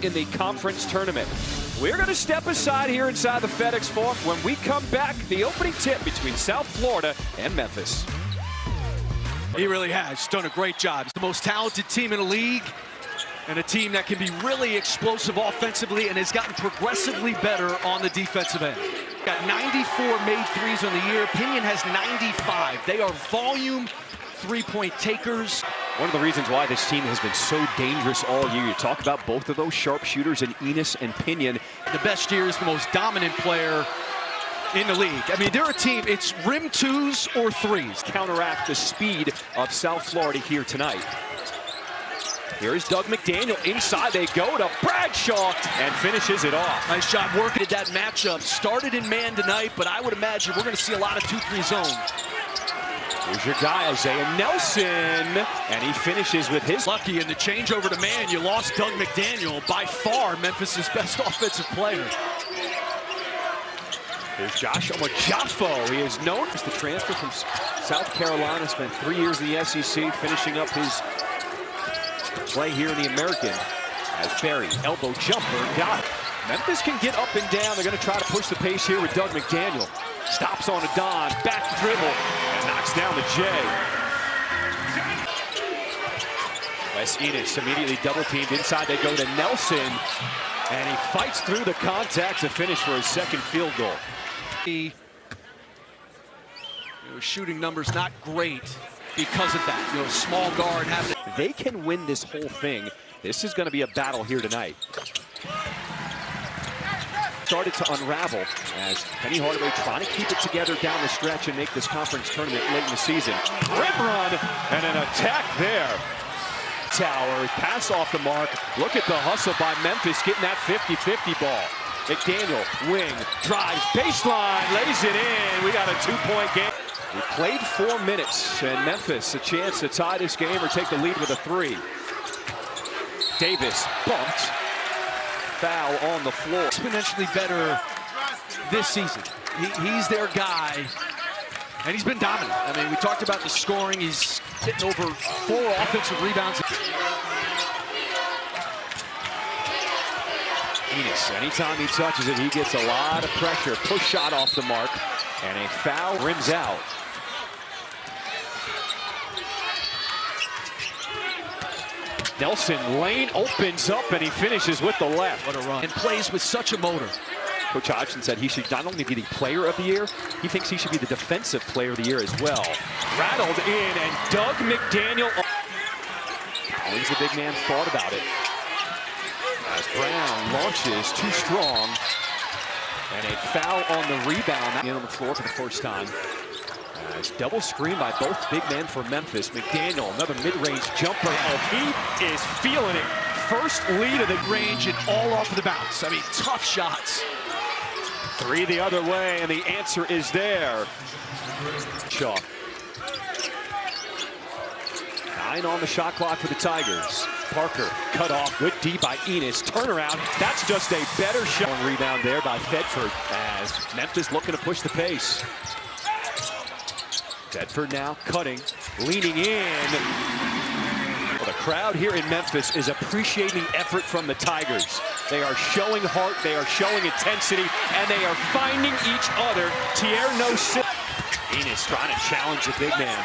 in the conference tournament. We're going to step aside here inside the FedEx Forum. When we come back, the opening tip between South Florida and Memphis. He really has done a great job. He's the most talented team in the league, and a team that can be really explosive offensively and has gotten progressively better on the defensive end. Got 94 made threes on the year. Pinion has 95. They are volume three-point takers. One of the reasons why this team has been so dangerous all year. You talk about both of those sharpshooters in Enos and Pinion. The best year is the most dominant player in the league. I mean, they're a team, it's rim twos or threes. Counteract the speed of South Florida here tonight. Here is Doug McDaniel. Inside they go to Bradshaw and finishes it off. Nice job working at that matchup. Started in man tonight, but I would imagine we're going to see a lot of 2-3 zone. Here's your guy, Isaiah Nelson, and he finishes with his. Lucky in the changeover to man, you lost Doug McDaniel, by far Memphis' best offensive player. Here's Josh Omojafo. He is known as the transfer from South Carolina, spent 3 years in the SEC, finishing up his play here in the American. As Barry, elbow jumper, got it. Memphis can get up and down. They're going to try to push the pace here with Doug McDaniel. Stops on a Don, back dribble, and knocks down the J. Wes Enos immediately double teamed inside. They go to Nelson, and he fights through the contact to finish for his second field goal. Shooting numbers not great because of that. Small guard having. They can win this whole thing. This is going to be a battle here tonight. Started to unravel as Penny Hardaway trying to keep it together down the stretch and make this conference tournament late in the season. Rim run and an attack there. Tower, pass off the mark. Look at the hustle by Memphis getting that 50-50 ball. McDaniel, wing, drives, baseline, lays it in. We got a 2-point game. We played 4 minutes, and Memphis a chance to tie this game or take the lead with a 3. Davis bumped. Foul on the floor. Exponentially better this season. He's their guy, and he's been dominant. I mean, we talked about the scoring. He's getting over 4 offensive rebounds. Enos, anytime he touches it, he gets a lot of pressure. Push shot off the mark, and a foul rims out. Nelson, lane opens up, and he finishes with the left. What a run. And plays with such a motor. Coach Hodgson said he should not only be the player of the year, he thinks he should be the defensive player of the year as well. Rattled in, and Doug McDaniel. Collins, the big man, thought about it. As Brown launches too strong, and a foul on the rebound. In on the floor for the first time. As double screen by both big men for Memphis. McDaniel, another mid-range jumper. Oh, he is feeling it. First lead of the range and all off of the bounce. I mean, tough shots. 3 the other way, and the answer is there. Shaw. 9 on the shot clock for the Tigers. Parker cut off. Good D by Enos. Turnaround. That's just a better shot. One rebound there by Thedford as Memphis looking to push the pace. Thedford now cutting, leaning in. Well, the crowd here in Memphis is appreciating the effort from the Tigers. They are showing heart, they are showing intensity, and they are finding each other. Tierno Enos trying to challenge the big man.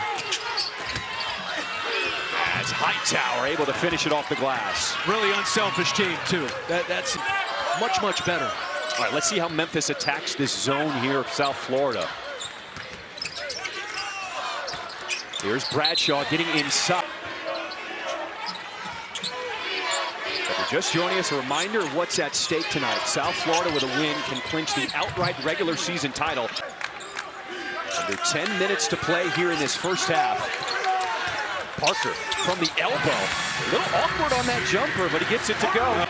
As Hightower able to finish it off the glass. Really unselfish team, too. That's much, much better. All right, let's see how Memphis attacks this zone here of South Florida. Here's Bradshaw getting inside. If you're just joining us, a reminder of what's at stake tonight. South Florida with a win can clinch the outright regular season title. Under 10 minutes to play here in this first half. Parker from the elbow. A little awkward on that jumper, but he gets it to go.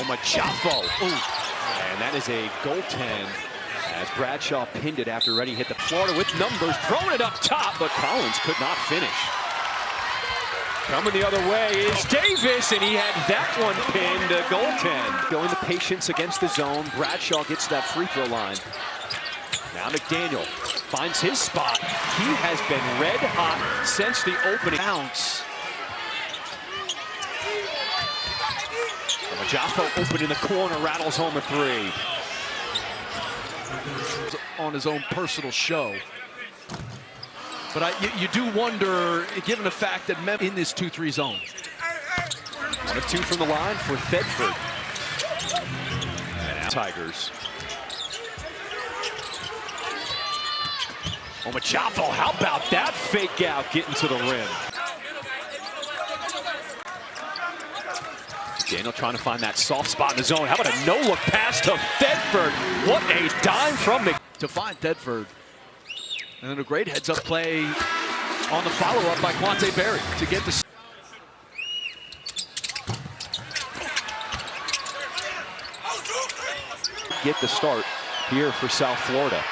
Omojafo. And that is a goaltend. As Bradshaw pinned it after Reddy hit the Florida with numbers, throwing it up top, but Collins could not finish. Coming the other way is Davis, and he had that one pinned, a goaltend. Showing the patience against the zone. Bradshaw gets to that free throw line. Now McDaniel finds his spot. He has been red hot since the opening. Bounce. Majafo open in the corner, rattles home a three. On his own personal show. But you do wonder, given the fact that Memphis in this 2-3 zone. 1 of 2 from the line for Thedford. And out Tigers. Oh, Majafo, how about that fake out getting to the rim? Daniel trying to find that soft spot in the zone. How about a no-look pass to Thedford? What a dime from McDaniel. To find Thedford. And then a great heads-up play on the follow-up by Quante Berry to get the... Get the start here for South Florida.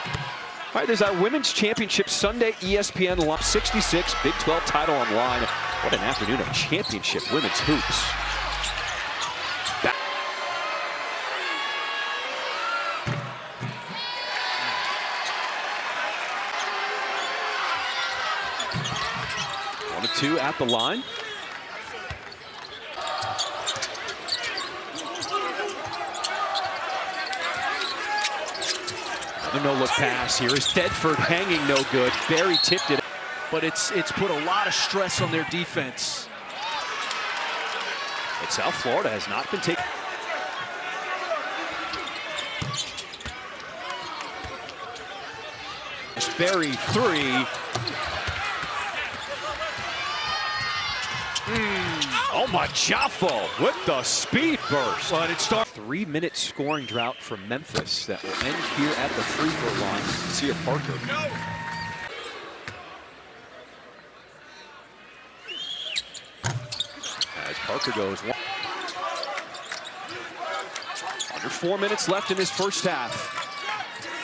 All right, there's our Women's Championship Sunday ESPN Live 66 Big 12 title on line. What an afternoon of championship women's hoops. Back. 1 of 2 at the line. A no-look pass here is Thedford hanging no good. Berry tipped it. But it's put a lot of stress on their defense. But South Florida has not been taken. Berry 3. Oh, Majafo with the speed burst. But it starts 3-minute scoring drought for Memphis that will end here at the free throw line. Sear Parker. As Parker goes. Under 4 minutes left in his first half.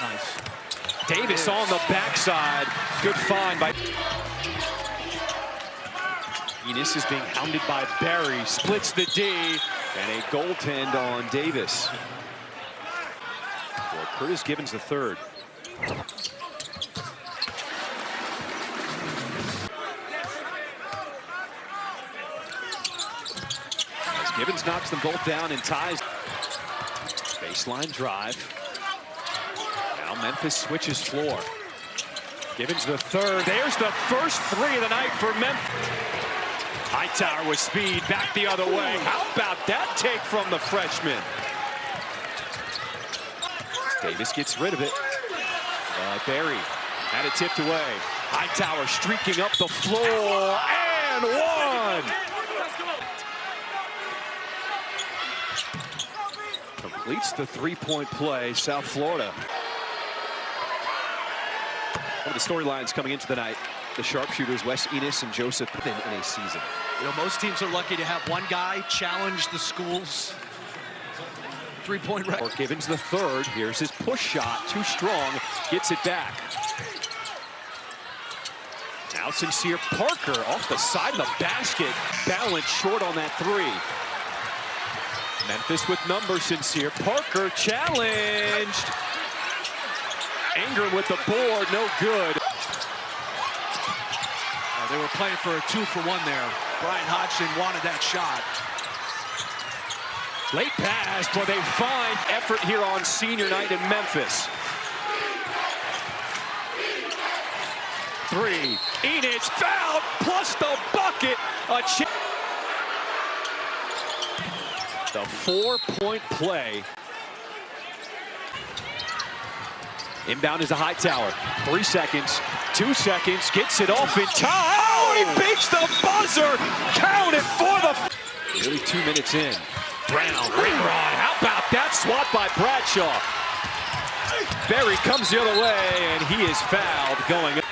nice. Davis on the backside. Good find by... Enos is being hounded by Berry, splits the D, and a goaltend on Davis. For Curtis Gibbons III. As Gibbons knocks them both down and ties. Baseline drive. Now Memphis switches floor. Gibbons III. There's the first 3 of the night for Memphis. Hightower with speed, back the other way. How about that take from the freshman? Davis gets rid of it. Berry had it tipped away. Hightower streaking up the floor, and 1! Completes the three-point play, South Florida. One of the storylines coming into the night. The sharpshooters, Wes Enos and Joseph in a season. You know, most teams are lucky to have one guy challenge the school's three-point record. Or Gibbons III. Here's his push shot. Too strong. Gets it back. Now Sincere Parker off the side of the basket. Balance short on that 3. Memphis with numbers. Sincere Parker challenged. Ingram with the board. No good. They were playing for a 2-for-1 there. Brian Hodgson wanted that shot. Late pass, but they find effort here on senior night in Memphis. 3. Enos fouled, plus the bucket. The 4-point play. Inbound is a Hightower. 3 seconds, 2 seconds, gets it off in time. Oh, he beats the buzzer. Count it for the... Nearly 2 minutes in. Brown, ring rod. How about that swat by Bradshaw? Berry comes the other way, and he is fouled going up.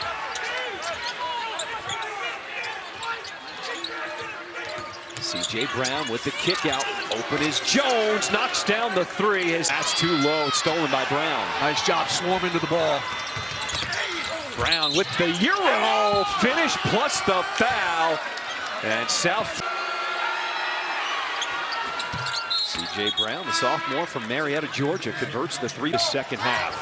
C.J. Brown with the kick out. Open is Jones. Knocks down the 3. That's too low. It's stolen by Brown. Nice job swarming to the ball. Brown with the Euro finish plus the foul. And South. C.J. Brown, the sophomore from Marietta, Georgia, converts the 3 to second half.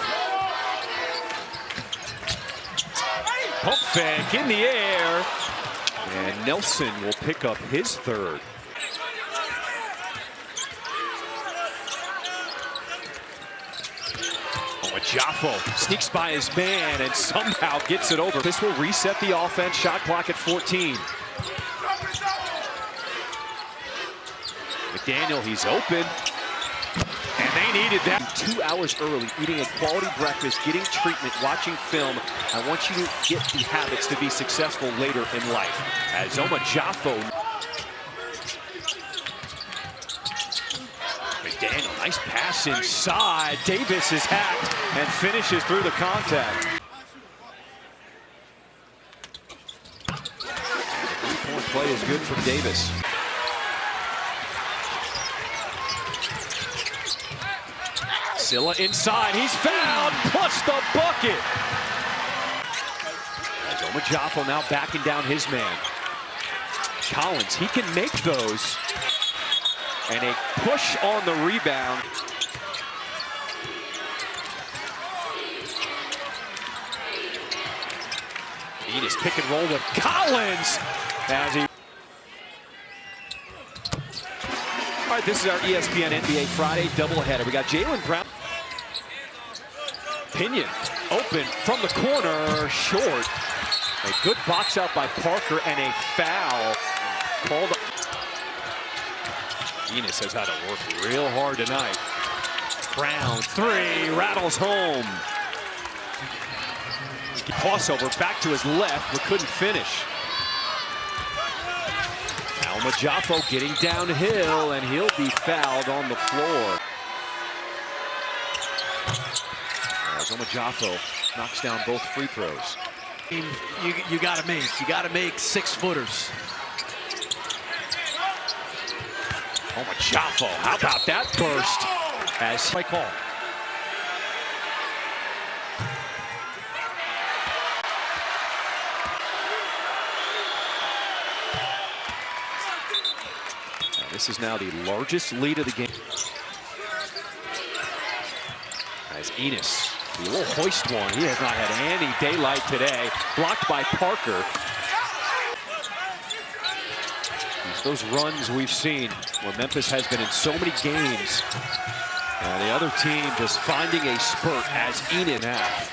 Pump fake in the air. And Nelson will pick up his 3rd. Jaffo sneaks by his man and somehow gets it over. This will reset the offense. Shot clock at 14. McDaniel, he's open. And they needed that. 2 hours early, eating a quality breakfast, getting treatment, watching film. I want you to get the habits to be successful later in life. As Jaffo. McDaniel, nice pass inside. Davis is hacked and finishes through the contact. Three-point play is good from Davis. Silla inside, he's fouled, plus the bucket. As Jaffo now backing down his man. Collins, he can make those. And a push on the rebound. Enos pick and roll with Collins as he. All right, this is our ESPN NBA Friday doubleheader. We got Jaylen Brown. Pinion open from the corner, short. A good box out by Parker and a foul called. Enos has had to work real hard tonight. Brown, three, rattles home. Crossover back to his left, but couldn't finish. Now Jaffo getting downhill, and he'll be fouled on the floor. As Jaffo knocks down both free throws. You gotta make 6-footers. Jaffo, how about that burst? As play call. This is now the largest lead of the game. As Enos, he will hoist one. He has not had any daylight today. Blocked by Parker. Those runs we've seen where Memphis has been in so many games. The other team just finding a spurt as Enos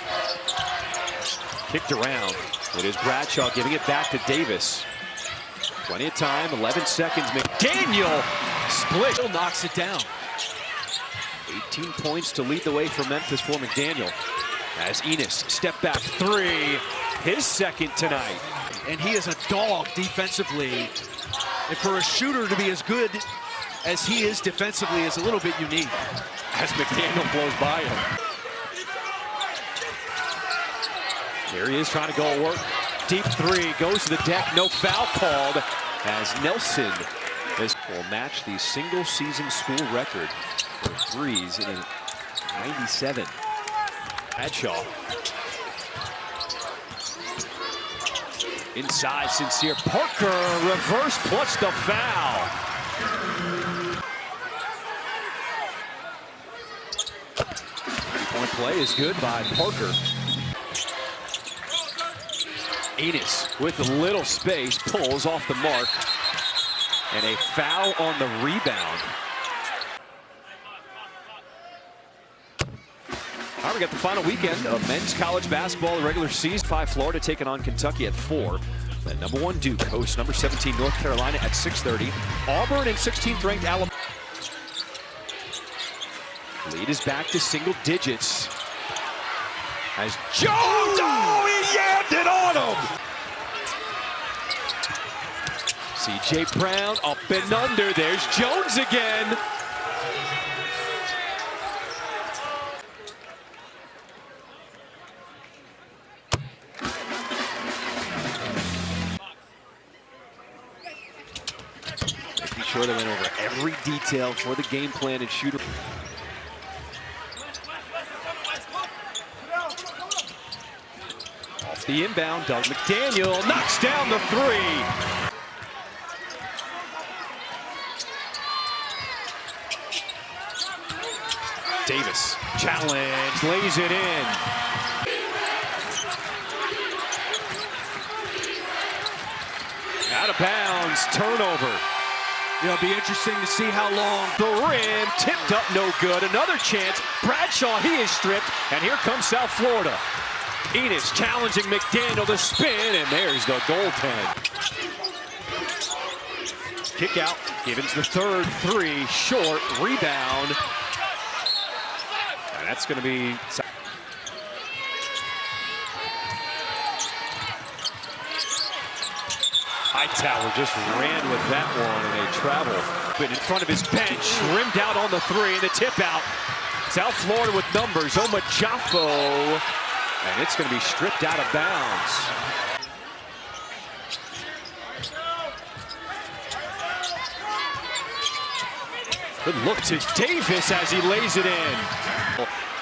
kicked around. It is Bradshaw giving it back to Davis. Plenty of time, 11 seconds. McDaniel split. Still knocks it down. 18 points to lead the way for Memphis for McDaniel. As Enos step back three, his second tonight. And he is a dog defensively. And for a shooter to be as good as he is defensively is a little bit unique. As McDaniel blows by him. Here he is trying to go at work. Deep three, goes to the deck, no foul called. As Nelson will match the single season school record for threes in 97. Bradshaw. Inside, Sincere. Parker, reverse plus the foul. Three-point play is good by Parker. Enos with a little space, pulls off the mark. And a foul on the rebound. All right, we got the final weekend of men's college basketball, the regular season. 5 Florida taking on Kentucky at 4. The number 1 Duke hosts number 17 North Carolina at 6:30. Auburn and 16th ranked Alabama. Lead is back to single digits. As Jones, he yammed it on him. C.J. Brown up and under. There's Jones again. Making sure they went over every detail for the game plan and shooter. Off the inbound, Doug McDaniel knocks down the three. Davis, challenge, lays it in. Out of bounds, turnover. It'll be interesting to see how long. The rim, tipped up, no good. Another chance. Bradshaw, he is stripped. And here comes South Florida. Enos challenging McDaniel to spin, and there's the goaltend. Kick out. Gibbons the third three, short, rebound. And that's going to be... Hightower just ran with that one, and they travel. But in front of his bench, rimmed out on the three, and the tip out. South Florida with numbers, Omajafo, and it's going to be stripped out of bounds. Good look to Davis as he lays it in.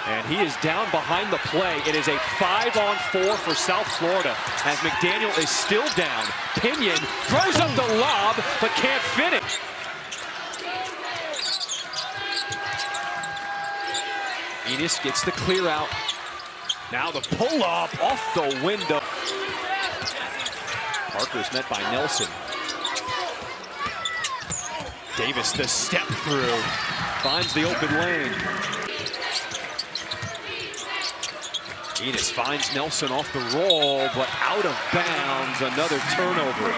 And he is down behind the play. It is a 5-on-4 for South Florida as McDaniel is still down. Pinion throws up the lob, but can't finish. Enos gets the clear out. Now the pull-up off the window. Parker's met by Nelson. Davis, the step through, finds the open lane. Enos finds Nelson off the roll, but out of bounds. Another turnover.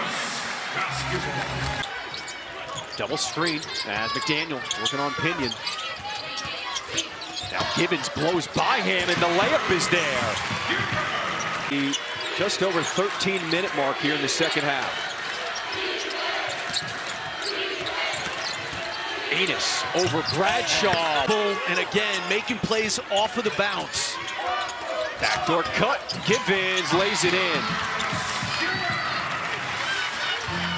Double screen as McDaniel working on Pinion. Now Gibbons blows by him, and the layup is there. The just over 13-minute mark here in the second half. Enos over Bradshaw. Boom, and again, making plays off of the bounce. Backdoor cut. Gibbons lays it in.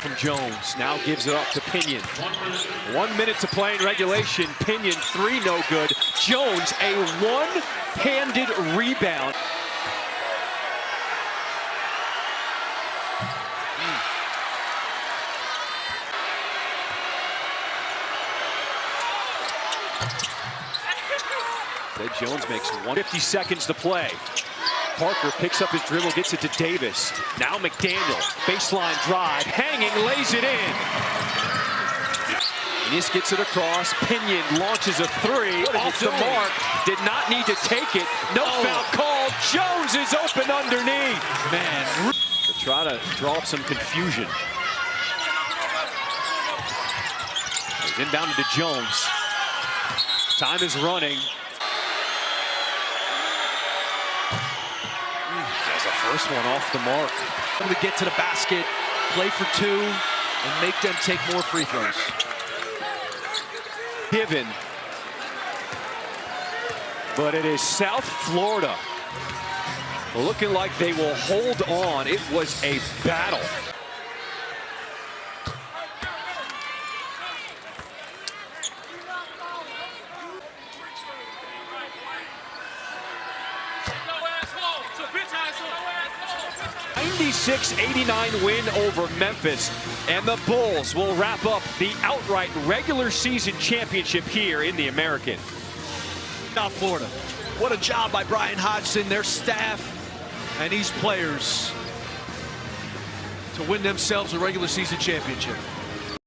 From Jones, now gives it up to Pinion. 1 minute to play in regulation. Pinion, three, no good. Jones, a one-handed rebound. Jones makes 50 seconds to play. Parker picks up his dribble, gets it to Davis. Now McDaniel, baseline drive, hanging, lays it in. Enos gets it across. Pinion launches a three off the mark. Did not need to take it. No foul called. Jones is open underneath. Man, to try to draw up some confusion. He's inbounded to Jones. Time is running. First one off the mark. To get to the basket, play for two, and make them take more free throws. Given. But it is South Florida looking like they will hold on. It was a battle. '89 win over Memphis, and the Bulls will wrap up the outright regular season championship here in the American. South Florida, what a job by Brian Hodgson, their staff, and these players to win themselves a regular season championship.